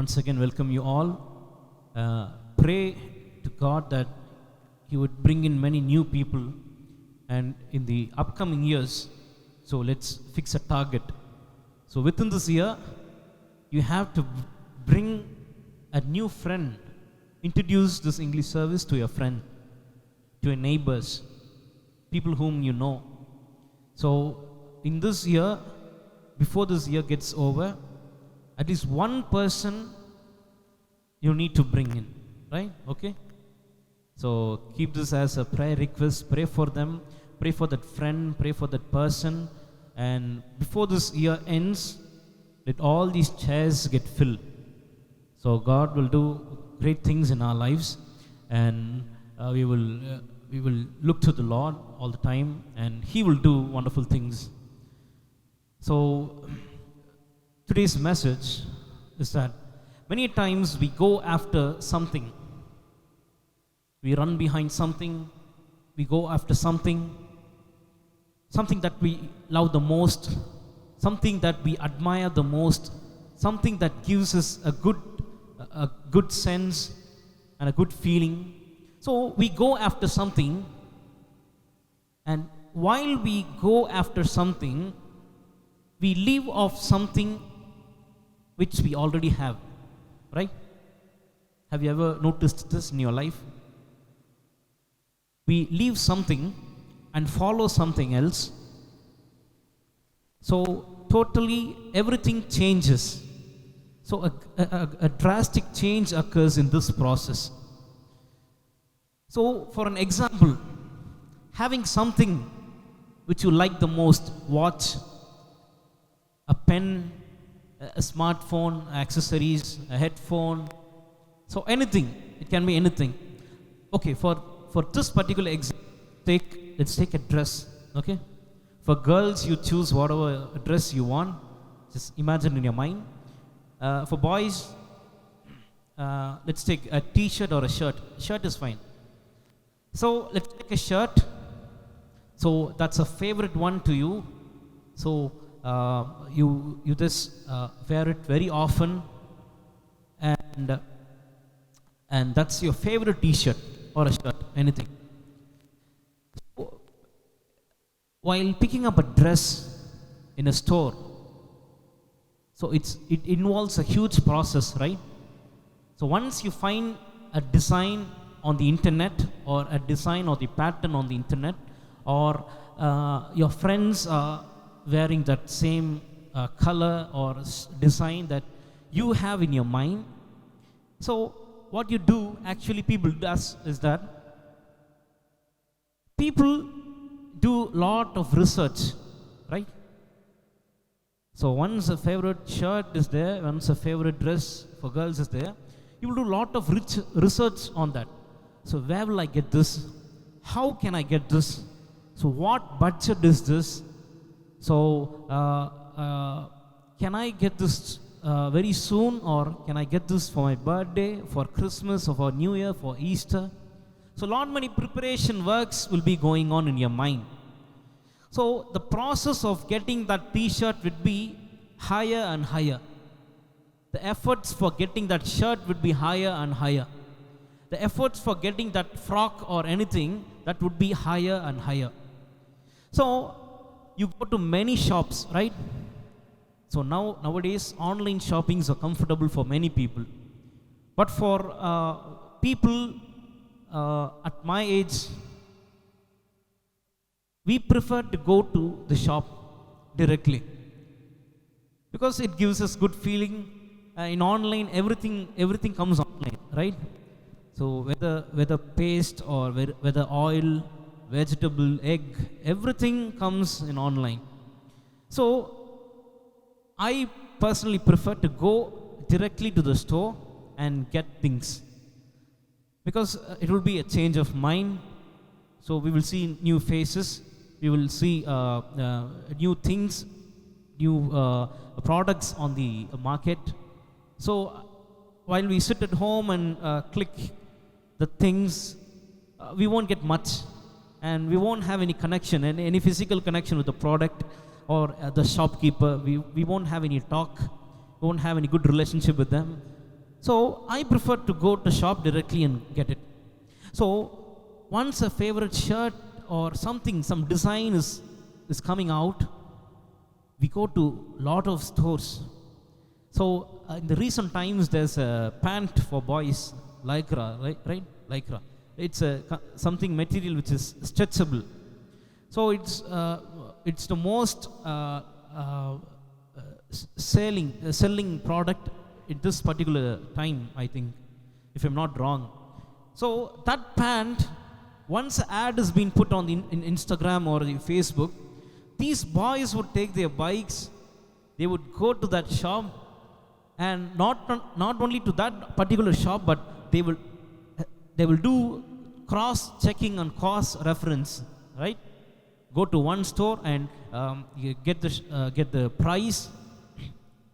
once again welcome you all. Pray to God that He would bring in many new people, and in the upcoming years, so let's fix a target. So within this year, you have to bring a new friend. Introduce this English service to your friend, to your neighbors, people whom you know. So in this year, before this year gets over, at least one person you need to bring in, right? Okay? So keep this as a prayer request. Pray for them, pray for that friend, pray for that person. And before this year ends, let all these chairs get filled. So God will do great things in our lives, and we will look to the Lord all the time, and He will do wonderful things. So today's message is that many times we go after something. We run behind something. We go after something that we love the most, something that we admire the most, something that gives us a good sense and a good feeling. So we go after something, and while we go after something, we leave off something which we already have, right? Have you ever noticed this in your life? We leave something and follow something else. So totally everything changes. So a drastic change occurs in this process. So for an example, having something which you like the most, watch, a pen, a smartphone, accessories, a headphone, so anything, it can be anything. Okay, for this particular example, let's take a dress, okay? For girls, you choose whatever dress you want, just imagine in your mind. For boys, let's take a t-shirt or a shirt. Shirt is fine. So let's take a shirt. So that's a favorite one to you. So you just wear it very often, and that's your favorite t-shirt or a shirt, anything. So, while picking up a dress in a store, so it involves a huge process, right? So once you find a design on the internet, or a design or the pattern on the internet, or your friends are wearing that same color or design that you have in your mind. So what you do, actually people does, is that people do lot of research, right? So once a favorite shirt is there, once a favorite dress for girls is there, you will do lot of rich research on that. So where will I get this? How can I get this? So what budget is this? So can I get this very soon, or can I get this for my birthday, for Christmas, or for New Year, for Easter? So lot many preparation works will be going on in your mind. So the process of getting that t-shirt would be higher and higher. The efforts for getting that shirt would be higher and higher. The efforts for getting that frock or anything, that would be higher and higher. So you go to many shops, right? So nowadays online shoppings are comfortable for many people. But for people at my age, we prefer to go to the shop directly, because it gives us good feeling. In online, everything comes online, right? So whether paste or whether oil, vegetable, egg, everything comes in online. So I personally prefer to go directly to the store and get things, because it will be a change of mind. So we will see new faces, we will see new things, new products on the market. So while we sit at home and click the things, we won't get much, and we won't have any connection, any physical connection with the product or the shopkeeper. We won't have any talk, we won't have any good relationship with them. So I prefer to go to shop directly and get it. So once a favorite shirt or something, some design is coming out, we go to lot of stores. So in the recent times, there's a pant for boys, lycra, right? Lycra. It's something material which is stretchable. So it's the most selling product in this particular time, I think, if I'm not wrong. So that pant, once an ad has been put on in Instagram or in Facebook, these boys would take their bikes, they would go to that shop, and not only to that particular shop, but they will do cross checking and cross reference, right? Go to one store and you get the price,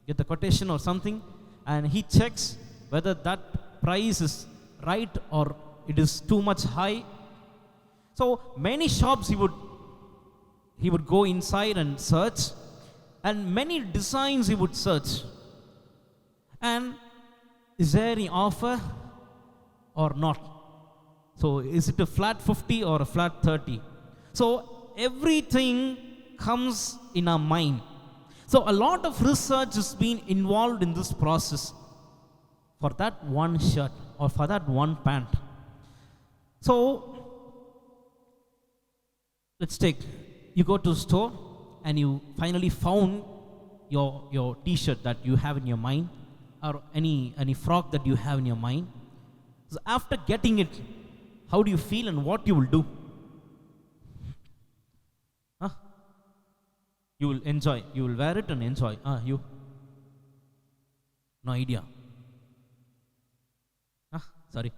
get the quotation or something, and he checks whether that price is right or it is too much high. So many shops he would go inside and search, and many designs he would search. And is there any offer or not? So is it a flat 50 or a flat 30? So everything comes in our mind. So a lot of research has been involved in this process for that one shirt or for that one pant. So let's take, you go to a store and you finally found your t-shirt that you have in your mind, or any frock that you have in your mind. So after getting it, how do you feel and what you will do? You will enjoy. You will wear it and enjoy. You? No idea. Sorry.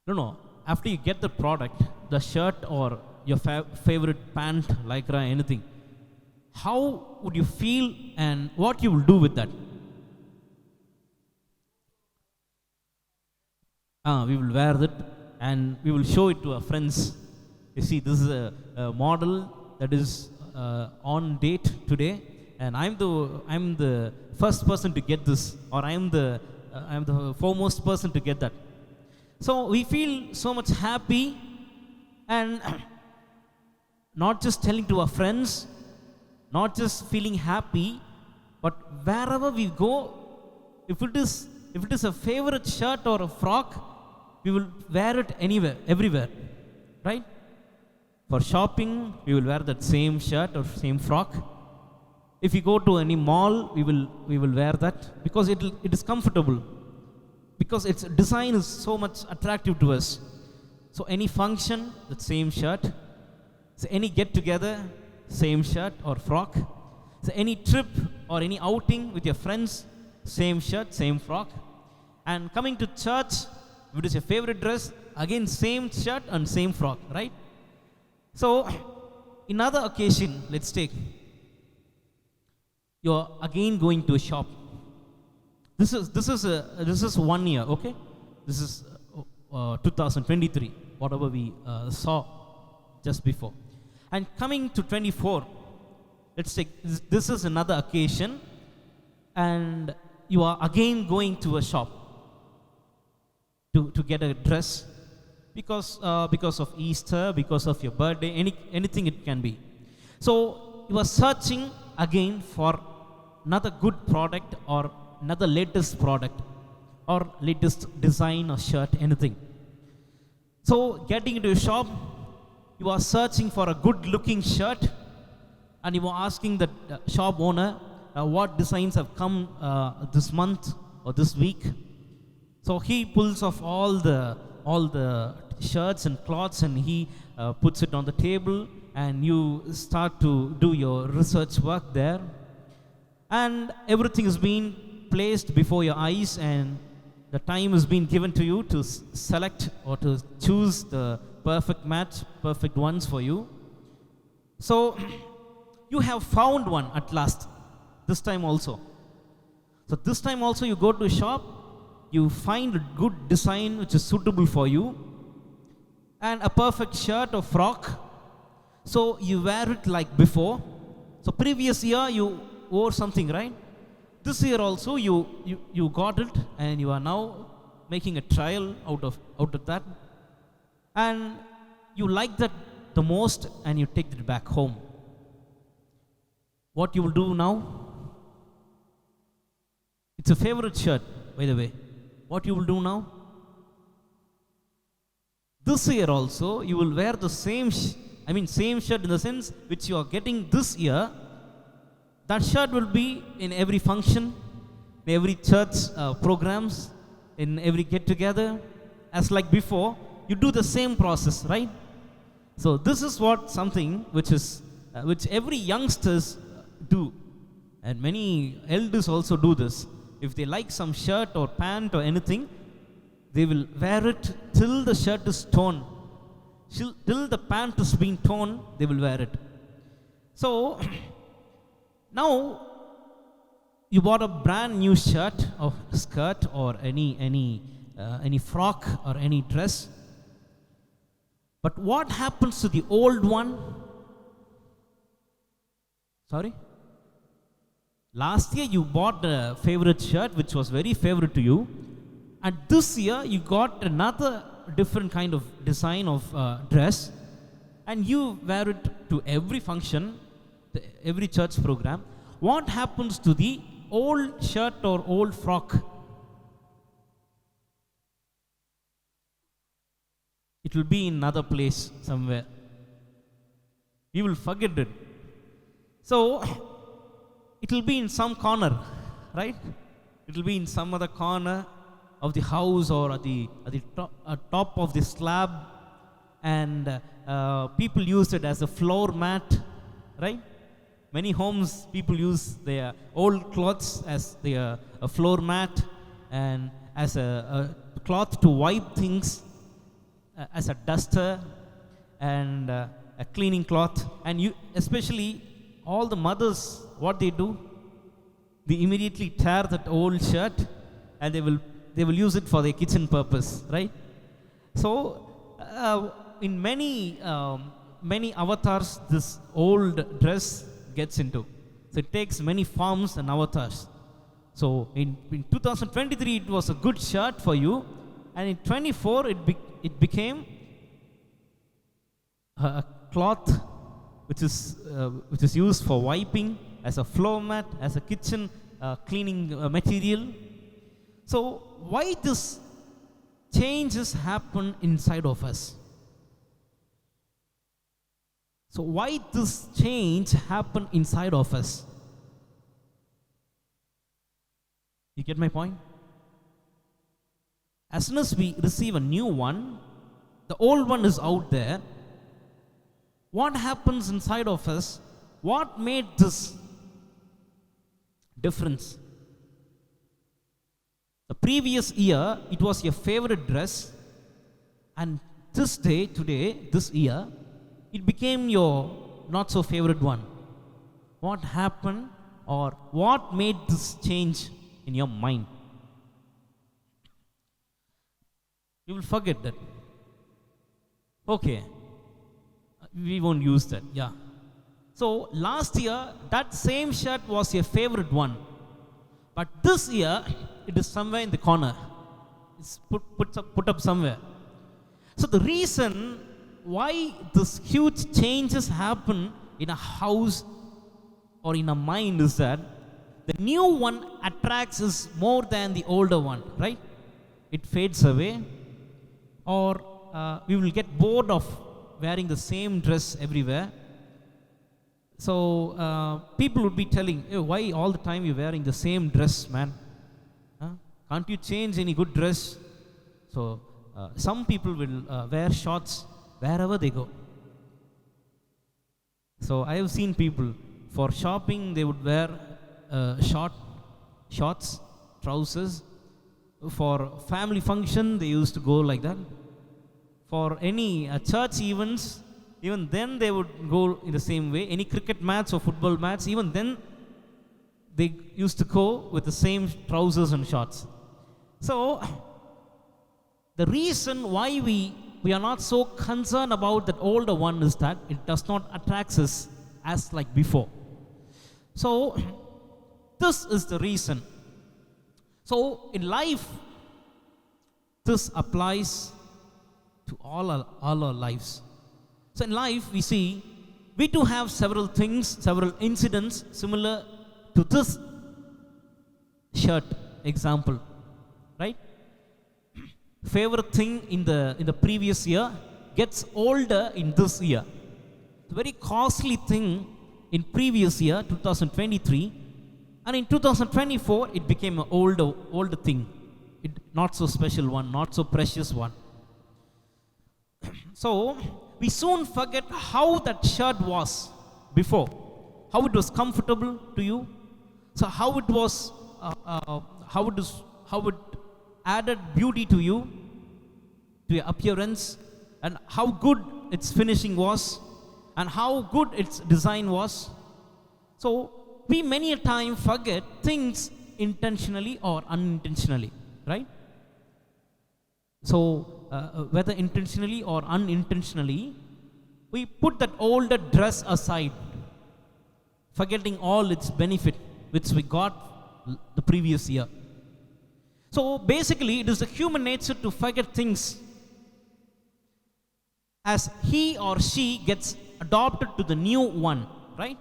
No. After you get the product, the shirt or your favorite pant, lycra, anything, how would you feel and what you will do with that? We will wear that and we will show it to our friends. You see, this is a model that is on date today, and I'm the first person to get this, or I'm the foremost person to get that. So we feel so much happy, and not just telling to our friends, not just feeling happy, but wherever we go, if it is a favorite shirt or a frock, we will wear it anywhere, everywhere, right? For shopping, we will wear that same shirt or same frock. If we go to any mall, we will wear that because it is comfortable, because its design is so much attractive to us. So any function, that same shirt. So any get together, same shirt or frock. So any trip or any outing with your friends, same shirt, same frock. And coming to church, if it is your favorite dress, again same shirt and same frock, right? So in other occasion, let's take, you're again going to a shop. This is 1 year, okay? This is 2023, whatever we saw just before. And coming to 24, let's take, this is another occasion, and you are again going to a shop to get a dress, because of Easter, because of your birthday, anything it can be. So you are searching again for another good product or another latest product or latest design or shirt, anything. So getting into a shop, you are searching for a good looking shirt, and you are asking the shop owner what designs have come this month or this week. So he pulls off all the shirts and cloths, and he puts it on the table, and you start to do your research work there, and everything is being placed before your eyes, and the time has been given to you to select or to choose the perfect match, perfect ones for you. So you have found one at last, this time also. So this time also you go to a shop, you find a good design which is suitable for you, and a perfect shirt or frock. So you wear it like before. So previous year you wore something, right? This year also you got it, and you are now making a trial out of that, and you like that the most, and you take it back home. What you will do now? It's a favorite shirt, by the way. What you will do now? This year also you will wear the same same shirt, in the sense which you are getting this year. That shirt will be in every function, in every church programs, in every get together, as like before. You do the same process, right? So this is what something which every youngsters do, and many elders also do this. If they like some shirt or pant or anything, they will wear it till the shirt is torn, till the pant is being torn. They will wear it. So now you bought a brand new shirt or skirt or any frock or any dress. But what happens to the old one? Sorry? Last year you bought a favorite shirt which was very favorite to you, and this year you got another different kind of design of dress, and you wear it to every function, every church program. What happens to the old shirt or old frock? It will be in another place somewhere. You will forget it. So it will be in some corner, right? It will be in some other corner of the house, or at the top of the slab, and people use it as a floor mat, right? Many homes people use their old clothes as their floor mat, and as a cloth to wipe things, as a duster, and a cleaning cloth. And you, especially all the mothers, what they do, they immediately tear that old shirt, and they will use it for their kitchen purpose, right? So in many avatars, this old dress gets into. So it takes many forms and avatars. So in 2023 it was a good shirt for you, and in 24 it became a cloth which is used for wiping, as a floor mat, as a kitchen cleaning material. So why this changes happen inside of us? So why this change happen inside of us? You get my point? As soon as we receive a new one, the old one is out there. What happens inside of us? What made this difference? The previous year, it was your favorite dress, and this year, it became your not so favorite one. What happened, or what made this change in your mind? You will forget that. Okay, we won't use that. Yeah. So last year, that same shirt was your favorite one, but this year it is somewhere in the corner. It's put up somewhere. So the reason why this huge changes happen in a house or in a mind is that the new one attracts us more than the older one, right? It fades away, or we will get bored of wearing the same dress everywhere. So people would be telling, hey, why all the time you're wearing the same dress, man? Can't you change any good dress? So some people will wear shorts wherever they go. So I have seen people, for shopping they would wear shorts, trousers. For family function they used to go like that. For any church events, even then they would go in the same way. Any cricket match or football match, even then they used to go with the same trousers and shorts. So the reason why we are not so concerned about that older one is that it does not attract us as like before. So this is the reason. So in life, this applies to all our lives. So in life, we see we do have several things, several incidents similar to this shirt example, right? Favorite thing in the previous year gets older in this year. The very costly thing in previous year 2023, and in 2024 it became an older thing, not so special one, not so precious one. So we soon forget how that shirt was before, how it was comfortable to you, so how it was, how it added beauty to you, to your appearance, and how good its finishing was, and how good its design was. So we many a time forget things intentionally or unintentionally, right? So whether intentionally or unintentionally, we put that older dress aside, forgetting all its benefit which we got the previous year. So basically, it is the human nature to forget things as he or she gets adopted to the new one, right?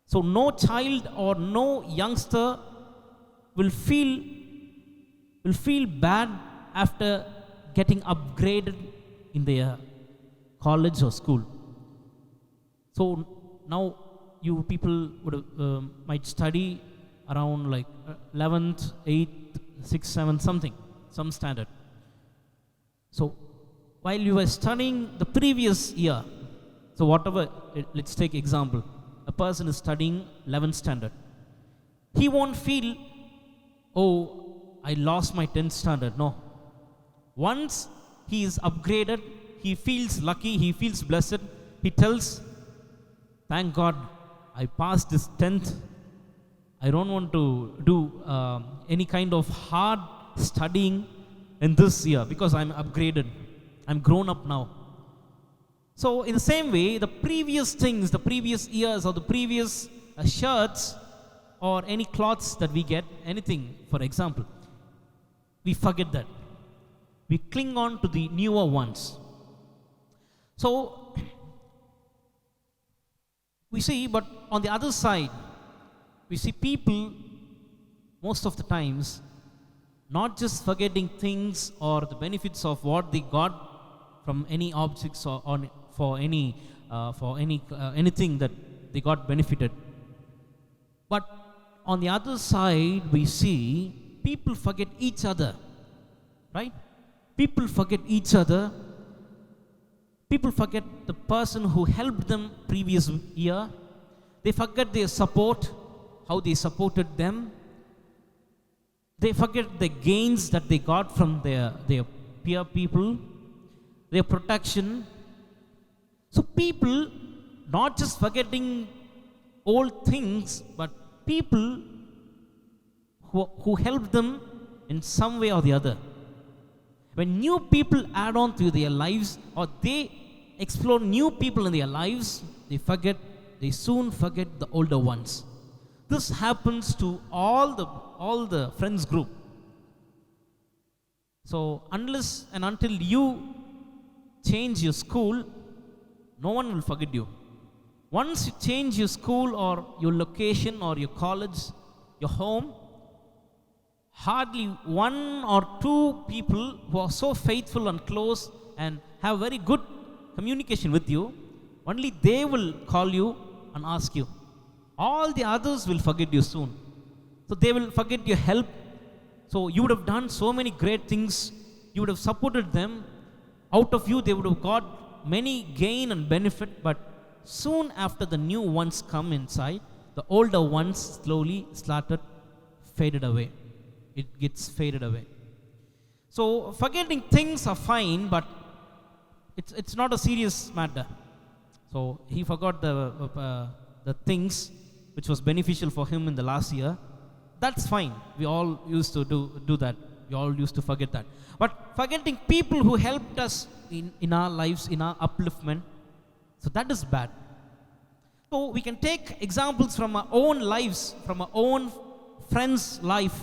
So no child or no youngster will feel bad after getting upgraded in their college or school. So now you people might study around like 11th, 8th, 6th, 7th, something, some standard. So while you were studying the previous year, so whatever, let's take example, a person is studying 11th standard. He won't feel, oh, I lost my 10th standard. No. Once he is upgraded, he feels lucky, he feels blessed. He tells, thank God, I passed this 10th. I don't want to do any kind of hard studying in this year because I'm upgraded. I'm grown up now. So in the same way, the previous things, the previous years or the previous shirts or any clothes that we get, anything, for example, we forget that. We cling on to the newer ones. So we see, but on the other side, we see people most of the times not just forgetting things or the benefits of what they got from any objects or for anything that they got benefited. But on the other side, we see people forget each other, right? People forget each other. People forget the person who helped them previous year. They forget their support, how they supported them. They forget the gains that they got from their peer people, their protection. So people not just forgetting old things, but people who helped them in some way or the other. When new people add on to their lives or they explore new people in their lives, they soon forget the older ones. This happens to all the friends group. So unless and until you change your school, no one will forget you. Once you change your school or your location or your college, your home, hardly one or two people who are so faithful and close and have very good communication with you, only they will call you and ask you. All the others will forget you soon. So they will forget your help. So you would have done so many great things. You would have supported them. Out of you, they would have got many gain and benefit. But soon after the new ones come inside, the older ones slowly faded away. It gets faded away. So forgetting things are fine, but it's not a serious matter. So he forgot the things which was beneficial for him in the last year. That's fine. We all used to do that. We all used to forget that. But forgetting people who helped us in our lives, in our upliftment, so that is bad. So we can take examples from our own lives, from our own friend's life.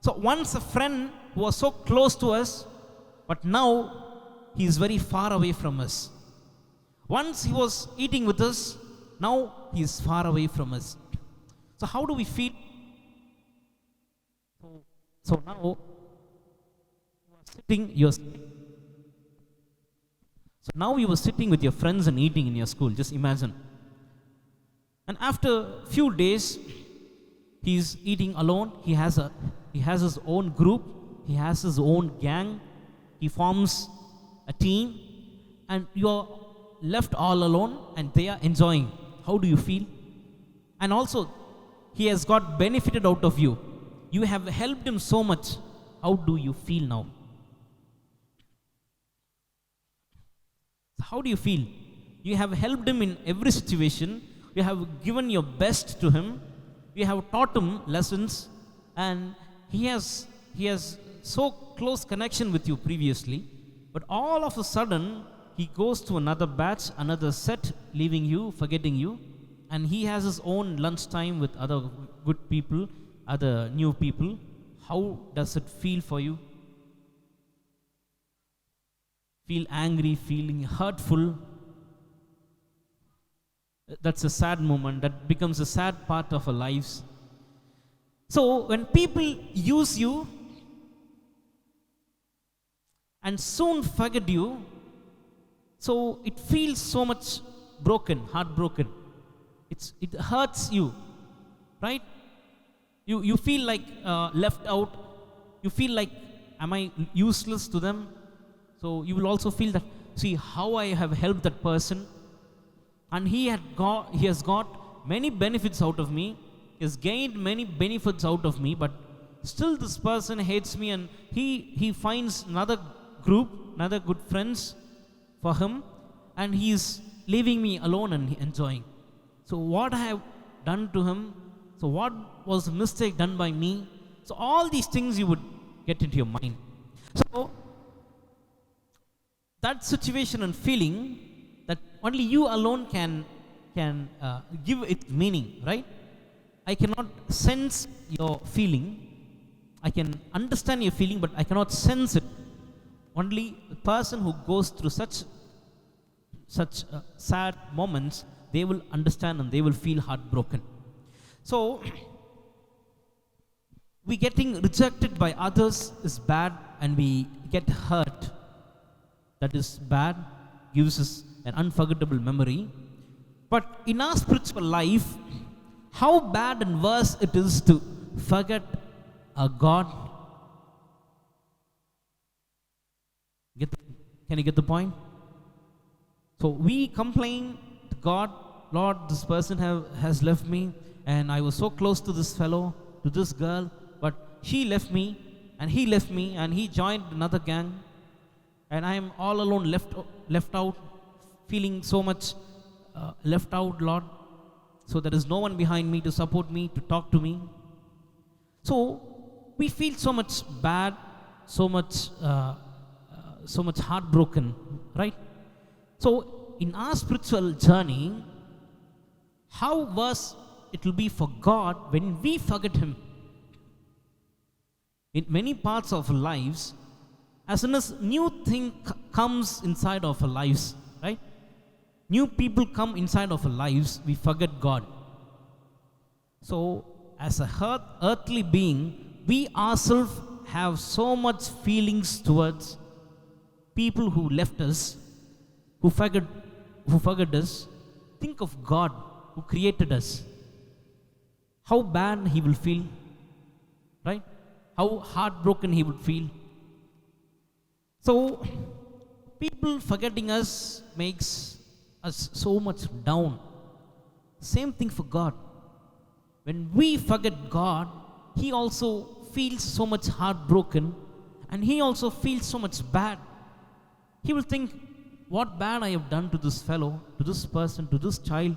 So once a friend who was so close to us, but now he is very far away from us. Once he was eating with us, now he is far away from us. So how do we feel? So now you were sitting with your friends and eating in your school. Just imagine. And after a few days, he's eating alone. He has his own group. He has his own gang. He forms a team, and you're left all alone, and they are enjoying. How do you feel? And also, he has got benefited out of you. You have helped him so much. How do you feel now? How do you feel? You have helped him in every situation. You have given your best to him. You have taught him lessons, and he has so close connection with you previously. But all of a sudden, he goes to another batch, another set, leaving you, forgetting you, and he has his own lunchtime with other good people, other new people. How does it feel for you? Feel angry, feeling hurtful. That's a sad moment. That becomes a sad part of our lives. So when people use you and soon forget you, so it feels so much broken, heartbroken. It hurts you, right? You feel like left out. You feel like, am I useless to them? So you will also feel that, see how I have helped that person, and he has got many benefits out of me. He has gained many benefits out of me, but still this person hates me, and he finds another group, another good friends for him, and he is leaving me alone and enjoying. So what I have done to him? So what was the mistake done by me? So all these things you would get into your mind. So that situation and feeling that only you alone can give it meaning, right? I cannot sense your feeling. I can understand your feeling, but I cannot sense it. Only the person who goes through such sad moments, they will understand and they will feel heartbroken. So we getting rejected by others is bad, and we get hurt. That is bad, gives us an unforgettable memory. But in our spiritual life, how bad and worse it is to forget our God. Can you get the point? So we complain to God, Lord, this person has left me, and I was so close to this fellow, to this girl, but she left me, and he left me, and he joined another gang, and I am all alone, left out, feeling so much left out, Lord. So there is no one behind me to support me, to talk to me. So we feel so much bad, so much heartbroken, right? So in our spiritual journey, how worse it will be for God when we forget Him. In many parts of our lives, as soon as new thing comes inside of our lives, right? New people come inside of our lives, we forget God. So as a earthly being, we ourselves have so much feelings towards people who left us, who forgot us. Think of God who created us. How bad He will feel, right? How heartbroken He would feel. So people forgetting us makes us so much down. Same thing for God. When we forget God, He also feels so much heartbroken, and He also feels so much bad. He will think, what bad I have done to this fellow, to this person, to this child.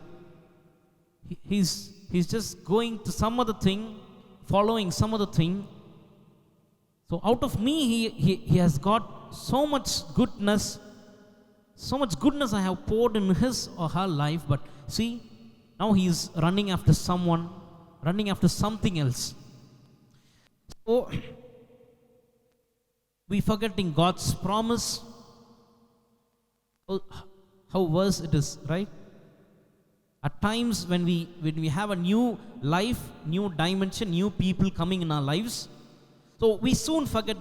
He's just going to some other thing, following some other thing. So out of me, he has got so much goodness I have poured in his or her life, but see, Now he is running after someone, running after something else. So we forgetting God's promise. Oh, how worse it is, right? At times when we have a new life, new dimension, new people coming in our lives, so we soon forget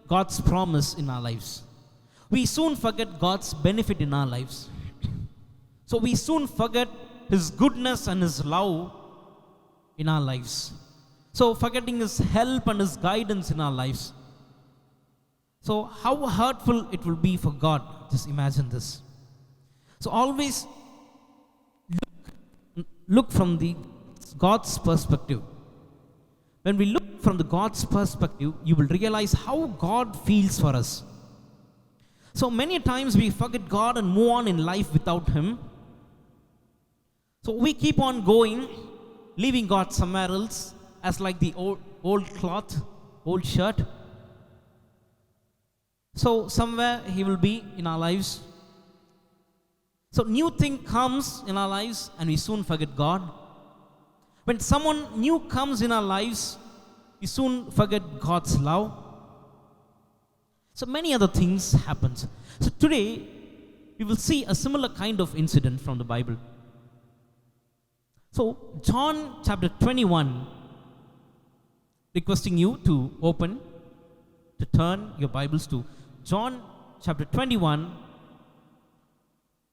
God's promise in our lives. We soon forget God's benefit in our lives. So we soon forget His goodness and His love in our lives. So forgetting His help and His guidance in our lives. So how hurtful it will be for God. Just imagine this. So always look from the God's perspective. When we look from the God's perspective, you will realize how God feels for us. So many times we forget God and move on in life without Him. So we keep on going, leaving God somewhere else, as like the old cloth, old shirt. So somewhere He will be in our lives. So new thing comes in our lives and we soon forget God. When someone new comes in our lives, we soon forget God's love. So many other things happen. So today, we will see a similar kind of incident from the Bible. So John chapter 21, requesting you to open, to turn your Bibles to John chapter 21,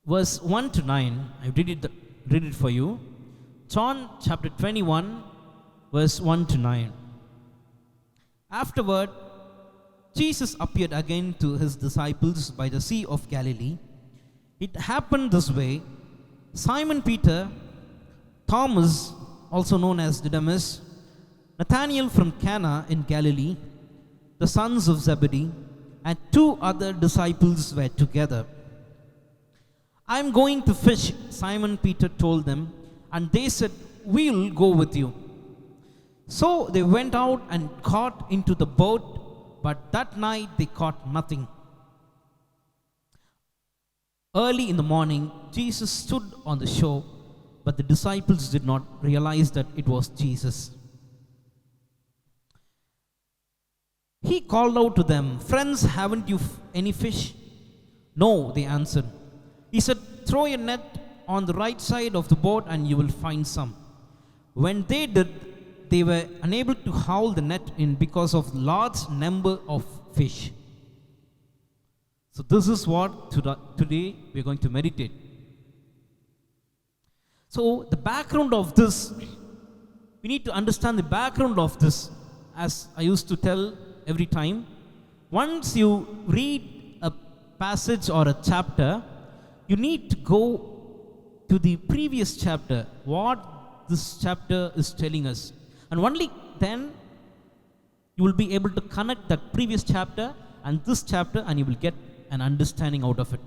verse 1 to 9. I read it for you. John chapter 21, verse 1 to 9. Afterward, Jesus appeared again to His disciples by the Sea of Galilee. It happened this way. Simon Peter, Thomas, also known as Didymus, Nathanael from Cana in Galilee, the sons of Zebedee, and 2 other disciples were together. "I am going to fish," Simon Peter told them, and they said, "We'll go with you." So they went out and got into the boat, but that night they caught nothing. Early in the morning, Jesus stood on the shore, but the disciples did not realize that it was Jesus. He called out to them, "Friends, haven't you any fish?" "No," they answered. He said, "Throw your net on the right side of the boat and you will find some." When they did, they were unable to haul the net in because of large number of fish. So this is what today we are going to meditate. So the background of this, we need to understand the background of this. As I used to tell every time, once you read a passage or a chapter, you need to go to the previous chapter, what this chapter is telling us. And only then you will be able to connect that previous chapter and this chapter, and you will get an understanding out of it.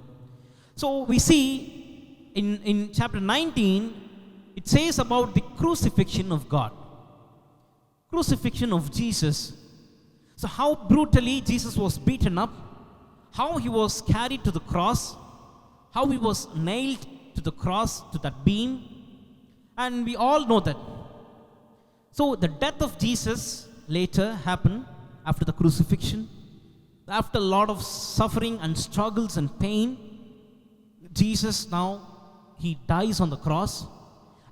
So we see in chapter 19, it says about the crucifixion of God. Crucifixion of Jesus. So how brutally Jesus was beaten up, how He was carried to the cross, how He was nailed to the cross, to that beam, and we all know that. So the death of Jesus later happened after the crucifixion. After a lot of suffering and struggles and pain, Jesus now, He dies on the cross,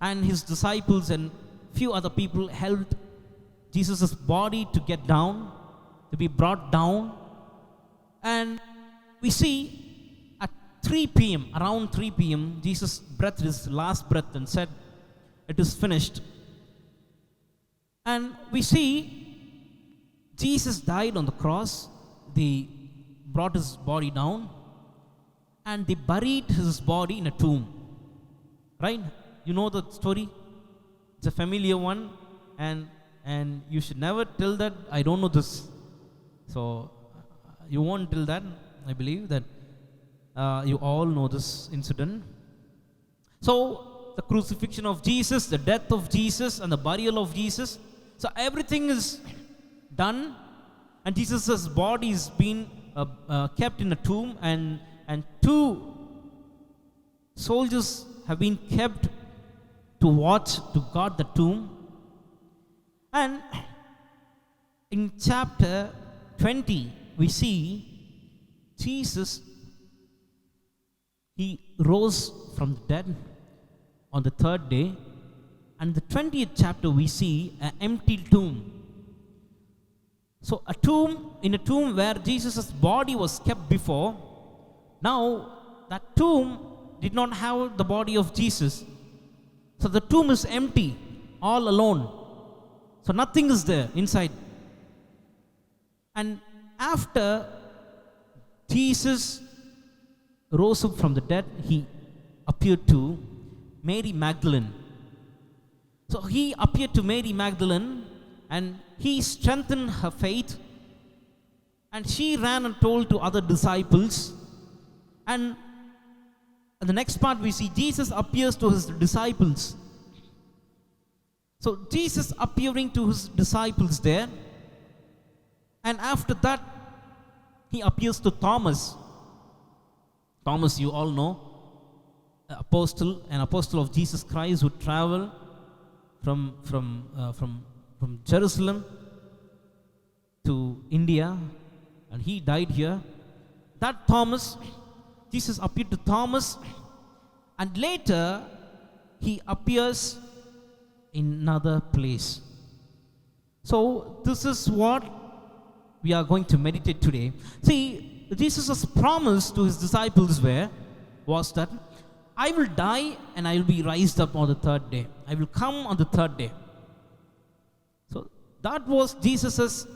and His disciples and few other people helped Jesus' body to get down, to be brought down. And we see at 3 p.m., around 3 p.m., Jesus breathed His last breath and said, "It is finished." And we see Jesus died on the cross. They brought His body down and they buried His body in a tomb. Right? You know the story? It's a familiar one, and you should never tell that I don't know this. So you won't tell that. I believe that you all know this incident. So the crucifixion of Jesus, the death of Jesus, and the burial of Jesus. So everything is done, and Jesus' body is being kept in a tomb, and 2 soldiers have been kept to watch, to guard the tomb. And in chapter 20, we see Jesus, he rose from the dead on the third day. And the 20th chapter, we see an empty tomb. So in a tomb where Jesus' body was kept before, now that tomb did not have the body of Jesus. So the tomb is empty, all alone. So nothing is there inside. And after Jesus rose up from the dead, he appeared to Mary Magdalene. So he appeared to Mary Magdalene and he strengthened her faith, and she ran and told to other disciples. And in the next part we see Jesus appears to his disciples. So Jesus appearing to his disciples there, and after that he appears to Thomas. Thomas, you all know, an apostle of Jesus Christ, who traveled from Jerusalem to India, and he died here. That Thomas, Jesus appeared to Thomas, and later he appears in another place. So this is what we are going to meditate today. See, Jesus' promise to his disciples was that I will die and I will be raised up on the third day. I will come on the third day. So that was Jesus'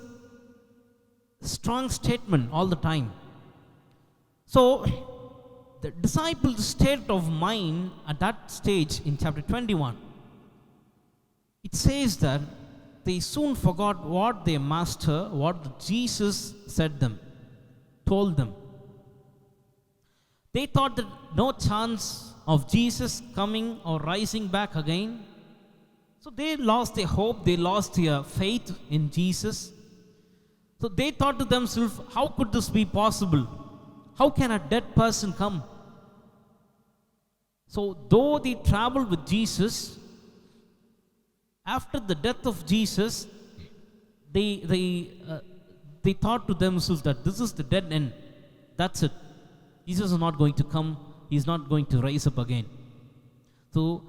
strong statement all the time. So the disciples' state of mind at that stage in chapter 21, it says that they soon forgot what their master, what Jesus told them. They thought that no chance of Jesus coming or rising back again. So they lost their hope, they lost their faith in Jesus. So they thought to themselves, how could this be possible? How can a dead person come? So though they traveled with Jesus, after the death of Jesus, they thought to themselves that this is the dead end. That's it. Jesus is not going to come. He is not going to rise up again. So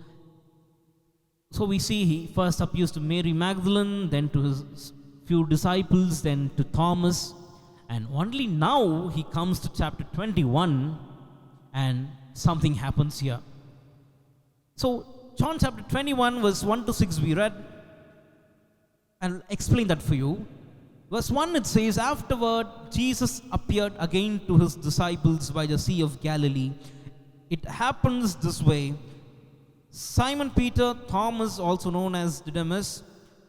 we see he first appears to Mary Magdalene, then to his few disciples, then to Thomas, and only now he comes to chapter 21 and something happens here. So John chapter 21 verse 1 to 6 we read. I'll explain that for you. Verse 1, it says, afterward Jesus appeared again to his disciples by the Sea of Galilee. It happens this way. Simon Peter, Thomas also known as Didymus,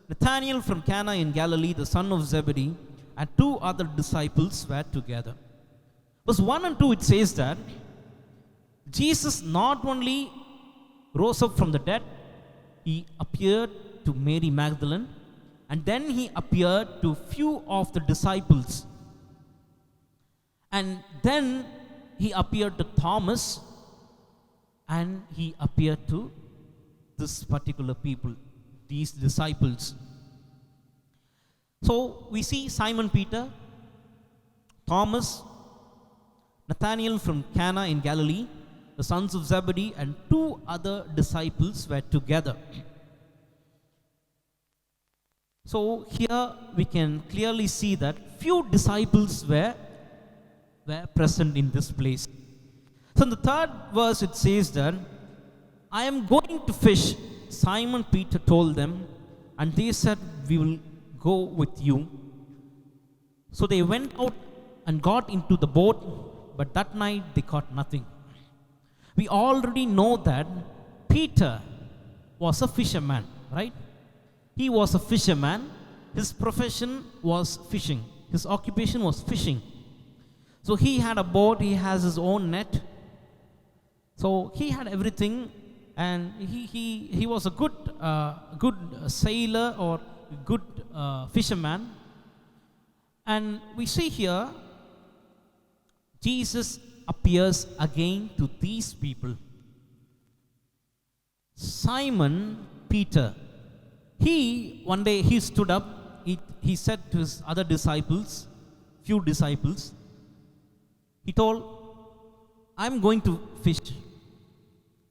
Nathanael from Cana in Galilee, the son of Zebedee, and two other disciples were together. Verse 1 and 2, it says that Jesus not only rose up from the dead, he appeared to Mary Magdalene, and then he appeared to few of the disciples. And then he appeared to Thomas, and he appeared to this particular people, these disciples. So we see Simon Peter, Thomas, Nathanael from Cana in Galilee, the sons of Zebedee, and two other disciples were together. So here we can clearly see that few disciples were present in this place. So in the third verse it says that, I am going to fish, Simon Peter told them, and they said, we will go with you. So they went out and got into the boat, but that night they caught nothing. We already know that Peter was a fisherman, right? He was a fisherman. His profession was fishing. His occupation was fishing. So he had a boat, he has his own net. So he had everything, and he was a good sailor or good fisherman. And we see here, Jesus appears again to these people. Simon Peter, one day he stood up, he said to his other disciples, few disciples, he told, I'm going to fish.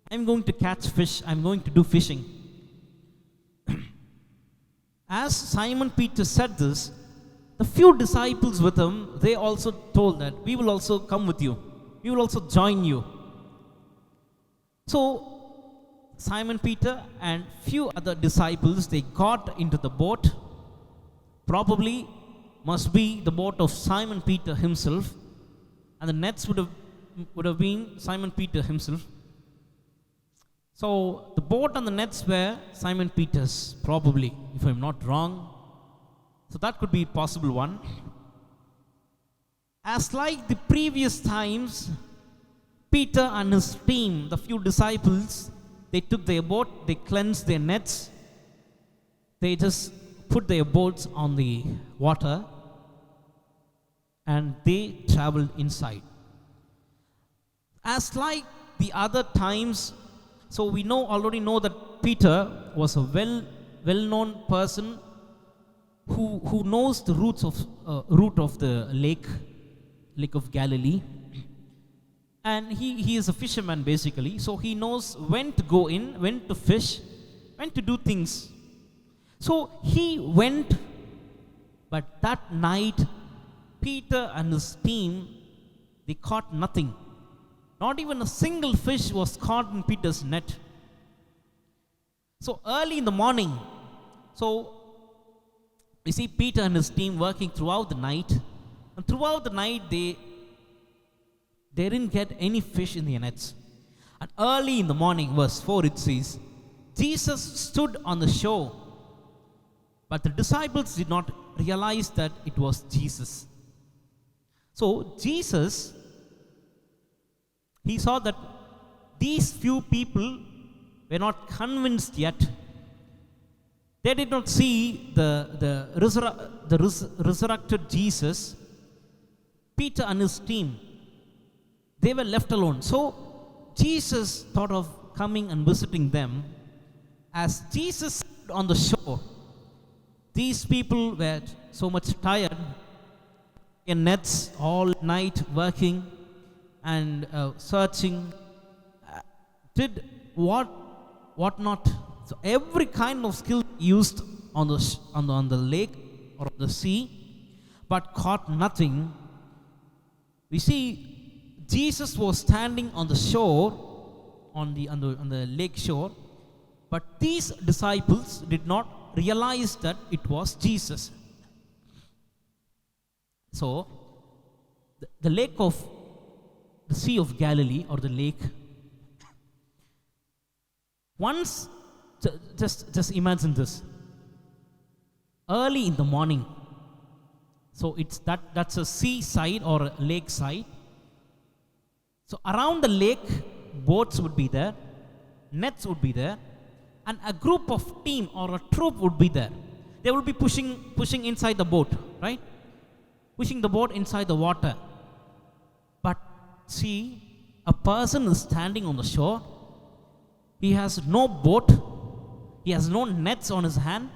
I'm going to catch fish. I'm going to do fishing. As Simon Peter said this, the few disciples with him, they also told that we will also come with you. We will also join you. So Simon Peter and few other disciples, they got into the boat. Probably must be the boat of Simon Peter himself, and the nets would have been Simon Peter himself. So the boat and the nets were Simon Peter's, probably, if I'm not wrong. So that could be a possible one. As like the previous times, Peter and his team, the few disciples, they took their boat, they cleansed their nets, they just put their boats on the water, and they traveled inside. As like the other times, so we already know that Peter was a well-known person who knows the route of the lake of Galilee, and he is a fisherman basically. So he knows when to go in, when to fish, when to do things. So he went, but that night Peter and his team, they caught nothing. Not even a single fish was caught in Peter's net. So early in the morning, so we see Peter and his team working throughout the night. And throughout the night, they didn't get any fish in their nets. And early in the morning, verse 4, it says, Jesus stood on the shore, but the disciples did not realize that it was Jesus. So Jesus, he saw that these few people were not convinced yet. They did not see the resurrected Jesus. Peter and his team, they were left alone. So Jesus thought of coming and visiting them. As Jesus stood on the shore, these people were so much tired, in nets all night working and searching, did what not. So every kind of skill used on the lake or on the sea, but caught nothing. We see Jesus was standing on the shore, on the lake shore, but these disciples did not realize that it was Jesus. So the lake of the Sea of Galilee, or the lake, once, just imagine this, early in the morning, so that's a seaside or a lake side. So around the lake, boats would be there, nets would be there, and a group of team or a troop would be there. They will be pushing inside the boat, right? Pushing the boat inside the water. But see, a person is standing on the shore. He has no boat. He has no nets on his hand.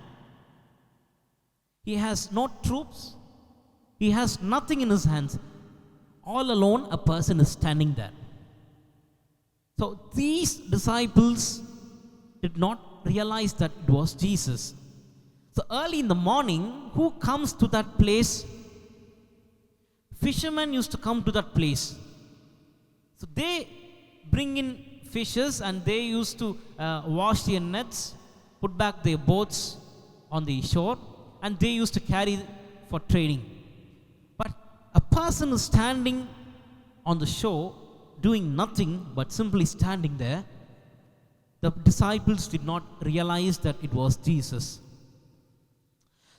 He has no troops. He has nothing in his hands. All alone, a person is standing there. So these disciples did not realize that it was Jesus. So early in the morning, who comes to that place? Fishermen used to come to that place. So they bring in fishes and they used to wash their nets, put back their boats on the shore, and they used to carry for trading. But a person is standing on the shore doing nothing but simply standing there. The disciples did not realize that it was Jesus.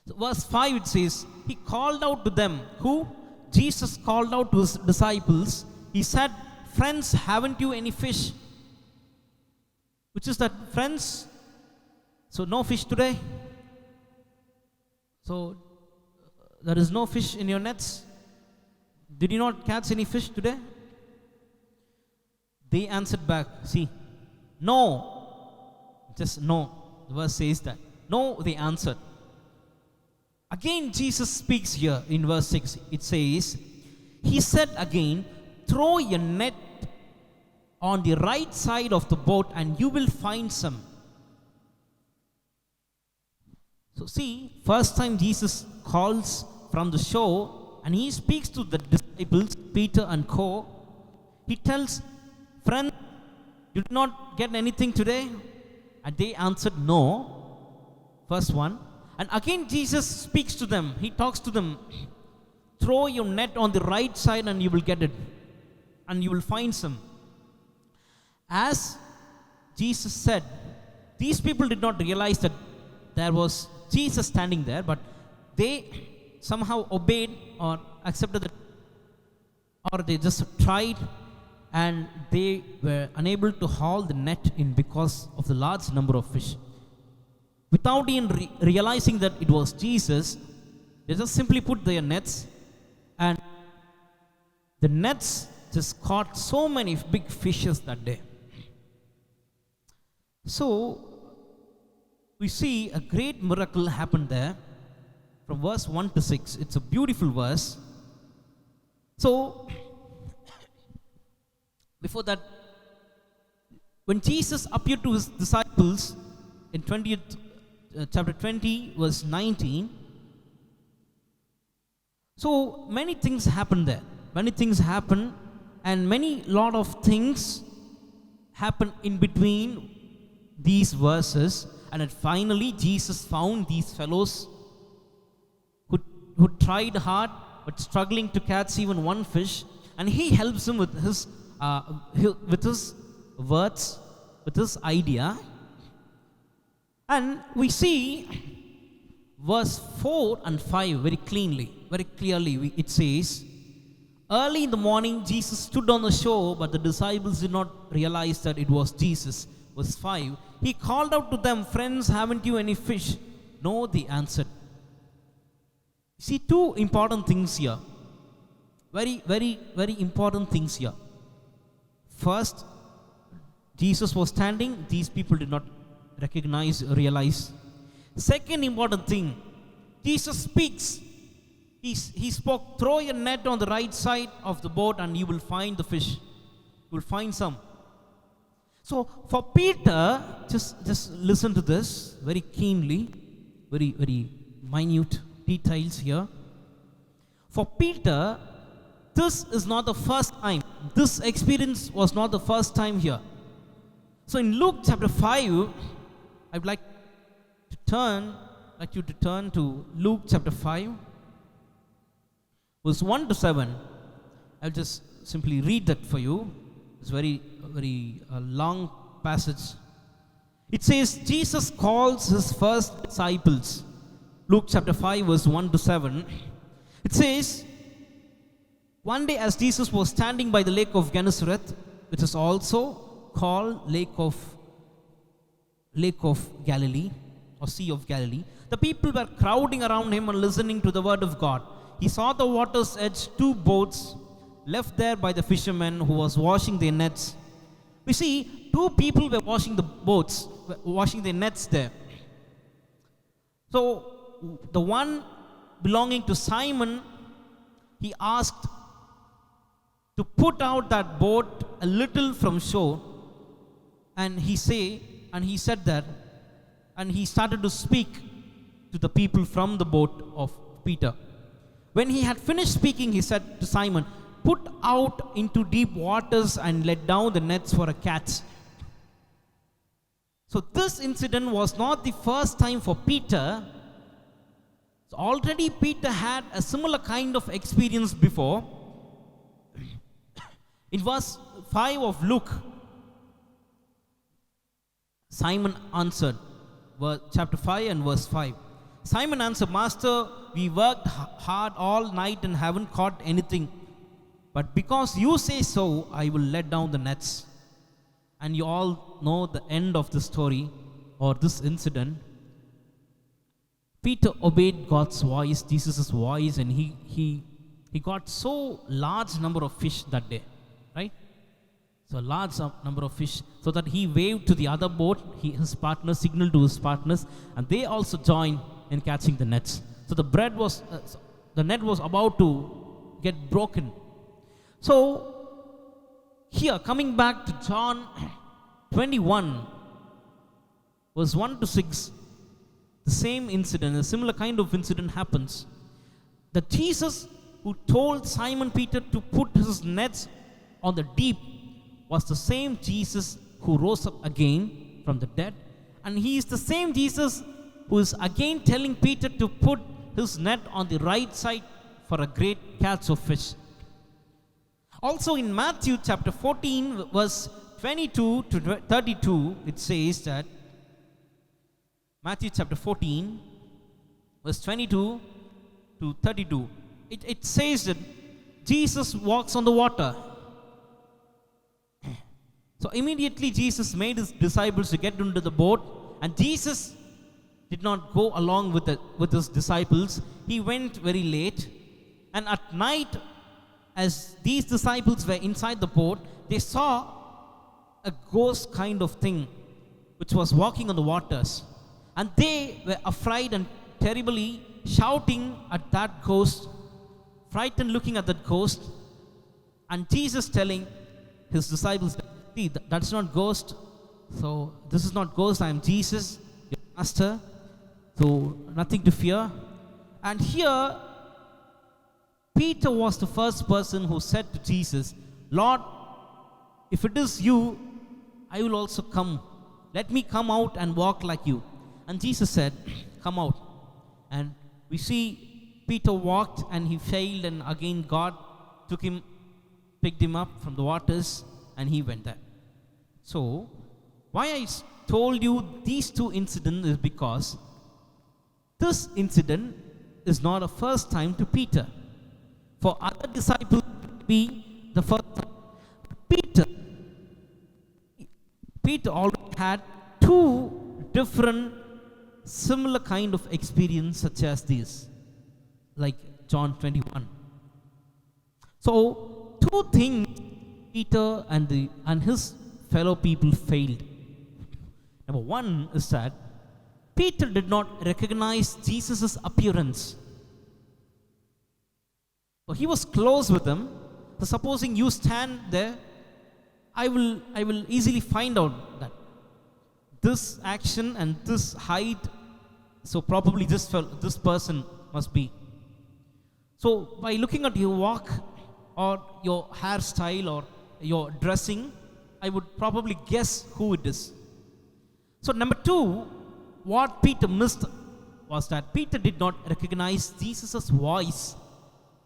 So verse 5, it says, he called out to them. Who? Jesus called out to his disciples. He said, friends, haven't you any fish? Which is that, friends? So no fish today? So there is no fish in your nets? Did you not catch any fish today? They answered back, see, no. Just no. The verse says that. No, they answered. Again, Jesus speaks here in verse 6. It says, He said again, throw your net on the right side of the boat and you will find some. So see, first time Jesus calls from the shore and he speaks to the disciples, Peter and co. He tells, friend, you did not get anything today? And they answered no. First one. And again Jesus speaks to them. He talks to them. Throw your net on the right side and you will get it. And you will find some. As Jesus said, these people did not realize that there was Jesus standing there, but they somehow obeyed or accepted it, or they just tried, and they were unable to haul the net in because of the large number of fish. Without even realizing that it was Jesus, they just simply put their nets, and the nets just caught so many big fishes that day. So we see a great miracle happened there from verse 1 to 6. It's a beautiful verse. So before that, when Jesus appeared to his disciples in chapter 20 verse 19, so many things happened there. Many things happened, and lot of things happened in between these verses. And then finally Jesus found these fellows who tried hard but struggling to catch even one fish, and he helps him with his words, with his idea. And we see verse 4 and 5 very clearly. It says, early in the morning Jesus stood on the shore, but the disciples did not realize that it was Jesus. Verse 5, he called out to them, friends, haven't you any fish? No, they answered. See, two important things here. Very important things here. First, Jesus was standing. These people did not realize. Second important thing, Jesus speaks. He spoke, throw your net on the right side of the boat and you will find the fish. You will find some. So for Peter, just listen to this very keenly, very minute details here. For Peter, this is not the first time. This experience was not the first time here. So in Luke chapter 5, I would like you to turn to Luke chapter 5, verse 1 to 7. I'll just simply read that for you. It's very long passage. It says, Jesus calls his first disciples. Luke chapter 5 verse 1 to 7. It says, one day as Jesus was standing by the lake of Gennesareth, which is also called Lake of Galilee, or Sea of Galilee, the people were crowding around him and listening to the word of God. He saw the water's edge two boats left there by the fishermen who was washing their nets. We see two people were washing their nets there. So the one belonging to Simon, he asked to put out that boat a little from shore, and he said that, and he started to speak to the people from the boat of Peter. When he had finished speaking, he said to Simon, put out into deep waters and let down the nets for a catch. So this incident was not the first time for Peter. So already Peter had a similar kind of experience before. In verse 5 of Luke, Simon answered, chapter 5 and verse 5. Simon answered, Master, we worked hard all night and haven't caught anything. But because you say so, I will let down the nets. And you all know the end of the story or this incident. Peter obeyed God's voice, Jesus' voice, and he got so large number of fish that day, right? So a large number of fish, so that he waved to the other boat, his partners signaled to his partners, and they also joined in catching the nets. So the net was about to get broken. So here, coming back to John 21, verse 1 to 6, the same incident, a similar kind of incident happens. That Jesus, who told Simon Peter to put his nets on the deep, was the same Jesus who rose up again from the dead. And he is the same Jesus who is again telling Peter to put his net on the right side for a great catch of fish. Also in Matthew chapter 14, verse 22 to 32, it says that, Matthew chapter 14, verse 22 to 32, it says that Jesus walks on the water. So immediately Jesus made his disciples to get into the boat, and Jesus did not go along with his disciples. He went very late, and at night, as these disciples were inside the boat, they saw a ghost kind of thing which was walking on the waters, and they were afraid and terribly shouting at that ghost, frightened looking at that ghost, and Jesus telling his disciples, see, that's not ghost. So this is not ghost. I am Jesus, your master. So nothing to fear. And here, Peter was the first person who said to Jesus, Lord, if it is you, I will also come. Let me come out and walk like you. And Jesus said, come out. And we see Peter walked and he failed, and again God picked him up from the waters, and he went there. So, why I told you these two incidents is because this incident is not a first time to Peter. For other disciples, it will be the first time. Peter already had two different similar kind of experience such as this, like John 21. So, two things Peter and his fellow people failed. Number one is that Peter did not recognize Jesus' appearance. So he was close with him. So supposing you stand there, I will easily find out that this action and this height, so probably this person must be. So by looking at your walk or your hairstyle or your dressing, I would probably guess who it is. So number two, what Peter missed was that Peter did not recognize Jesus' voice.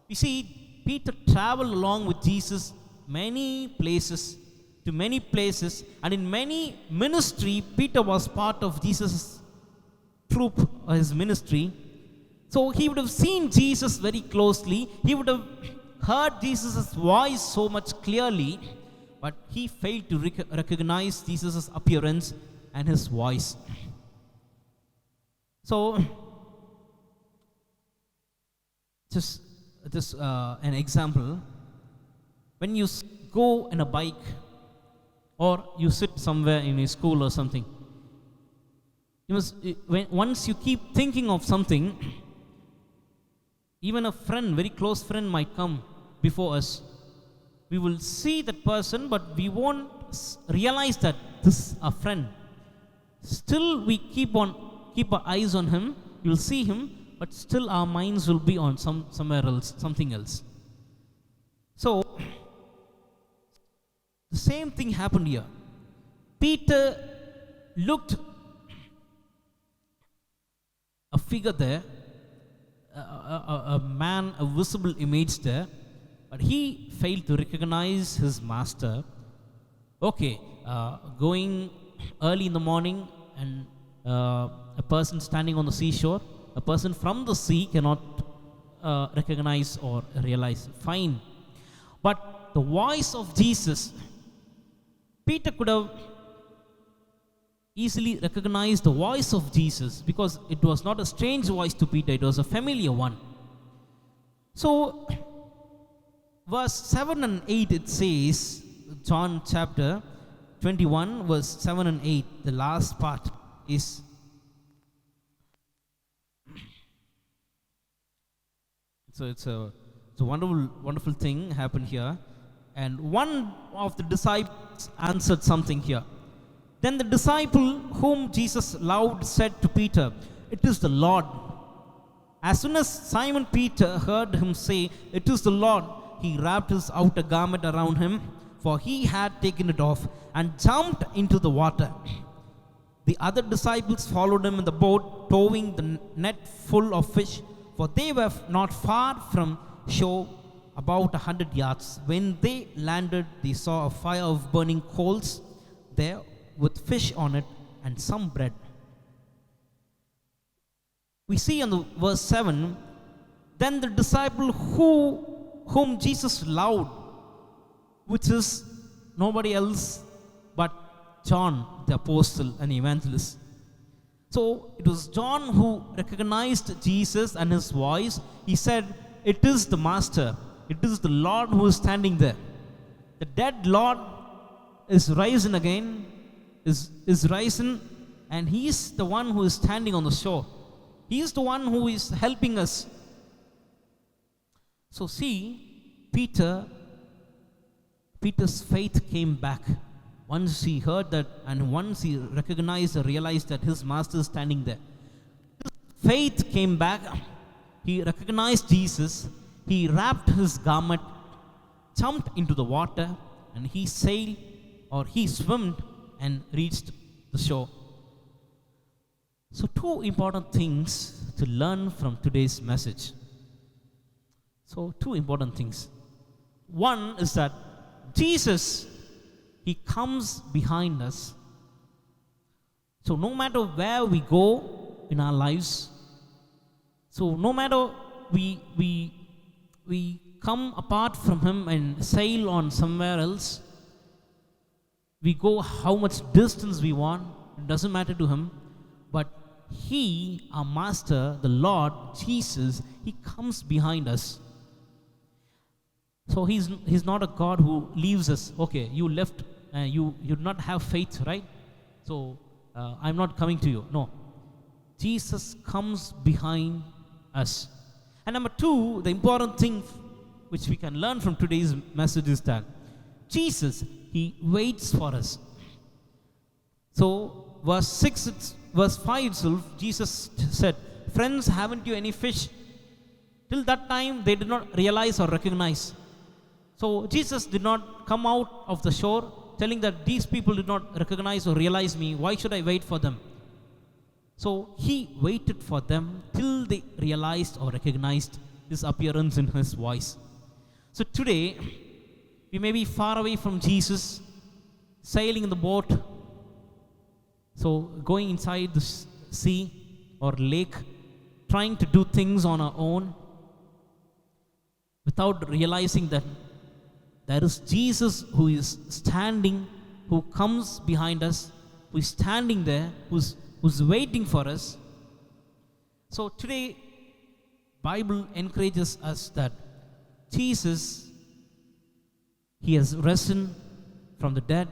You see, Peter traveled along with Jesus many places, and in many ministry, Peter was part of Jesus' troop, his ministry. So he would have seen Jesus very closely. He would have heard Jesus' voice so much clearly, but he failed to recognize Jesus' appearance and his voice. So, just an example. When you go in a bike, or you sit somewhere in a school or something, once you keep thinking of something, even a friend, very close friend might come before us. We will see that person, but we won't realize that this is a friend. Still, we keep our eyes on him. You will see him, but still our minds will be on somewhere else, something else. So, the same thing happened here. Peter looked a figure there, a man, a visible image there, but he failed to recognize his master. Okay, going early in the morning and a person standing on the seashore, a person from the sea cannot recognize or realize. Fine. But the voice of Jesus, Peter could have easily recognized the voice of Jesus, because it was not a strange voice to Peter, it was a familiar one. So, verse 7 and 8 it says, John chapter 21, verse 7 and 8. The last part is so it's a wonderful thing happened here. And one of the disciples answered something here. Then the disciple whom Jesus loved said to Peter, "It is the Lord." As soon as Simon Peter heard him say, "It is the Lord," he wrapped his outer garment around him, for he had taken it off, and jumped into the water. The other disciples followed him in the boat, towing the net full of fish, for they were not far from shore, about 100 yards. When they landed, they saw a fire of burning coals there, with fish on it and some bread. We see on the verse 7, then the disciple whom Jesus loved, which is nobody else but John, the apostle and evangelist. So it was John who recognized Jesus and his voice. He said, "It is the Master. It is the Lord who is standing there." The dead Lord is risen again, is risen, and he is the one who is standing on the shore. He is the one who is helping us. So see, Peter's faith came back. Once he heard that, and once he recognized and realized that his master is standing there, his faith came back. He recognized Jesus. He wrapped his garment, jumped into the water, and he sailed, or he swam and reached the shore. So two important things to learn from today's message. So two important things. One is that Jesus, he comes behind us. So no matter where we go in our lives, so no matter we come apart from him and sail on somewhere else, we go how much distance we want, it doesn't matter to him. But he, our master, the Lord Jesus, he comes behind us. So he's not a God who leaves us. Okay, you left, you do not have faith, right? So I'm not coming to you. No, Jesus comes behind us. And number two, the important thing which we can learn from today's message is that Jesus, he waits for us. So verse 5 itself, Jesus said, "Friends, haven't you any fish?" Till that time, they did not realize or recognize. So Jesus did not come out of the shore telling that these people did not recognize or realize me. Why should I wait for them? So he waited for them till they realized or recognized his appearance and his voice. So today, we may be far away from Jesus, sailing in the boat, so going inside the sea or lake, trying to do things on our own, without realizing that there is Jesus who is standing, who comes behind us, who is standing there, who's waiting for us. So today, Bible encourages us that Jesus, he has risen from the dead,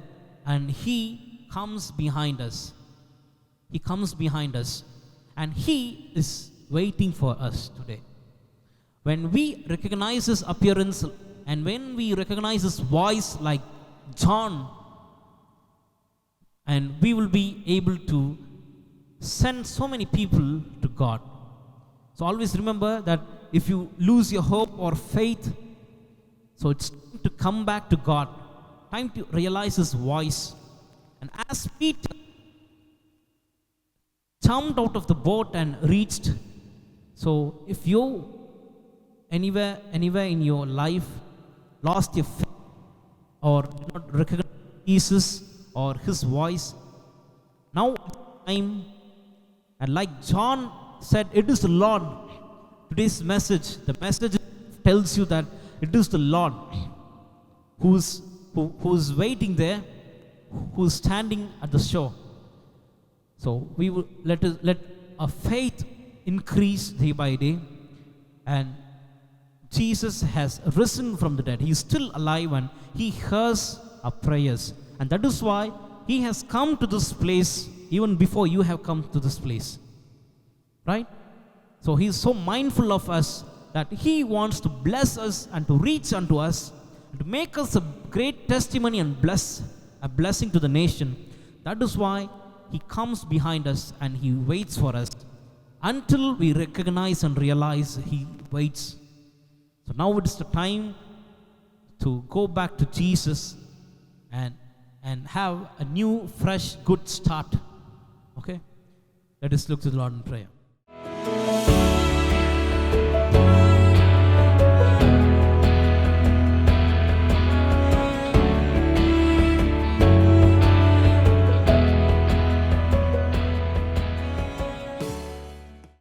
and he comes behind us. He comes behind us, and he is waiting for us today. When we recognize his appearance and when we recognize his voice like John, and we will be able to send so many people to God. So always remember that if you lose your hope or faith, so it's time to come back to God, time to realize his voice. And as Peter jumped out of the boat and reached, so if you anywhere in your life lost your faith or did not recognize Jesus or his voice, now time, and like John said, "It is the Lord." Today's message, the message tells you that it is the Lord who's waiting there, who's standing at the shore. So we will let our faith increase day by day, and Jesus has risen from the dead. He is still alive, and he hears our prayers. And that is why He has come to this place even before you have come to this place. Right? So He is so mindful of us that He wants to bless us and to reach unto us, and to make us a great testimony and a blessing to the nation. That is why He comes behind us and He waits for us. Until we recognize and realize, He waits. So now it is the time to go back to Jesus and have a new, fresh, good start. Okay? Let us look to the Lord in prayer.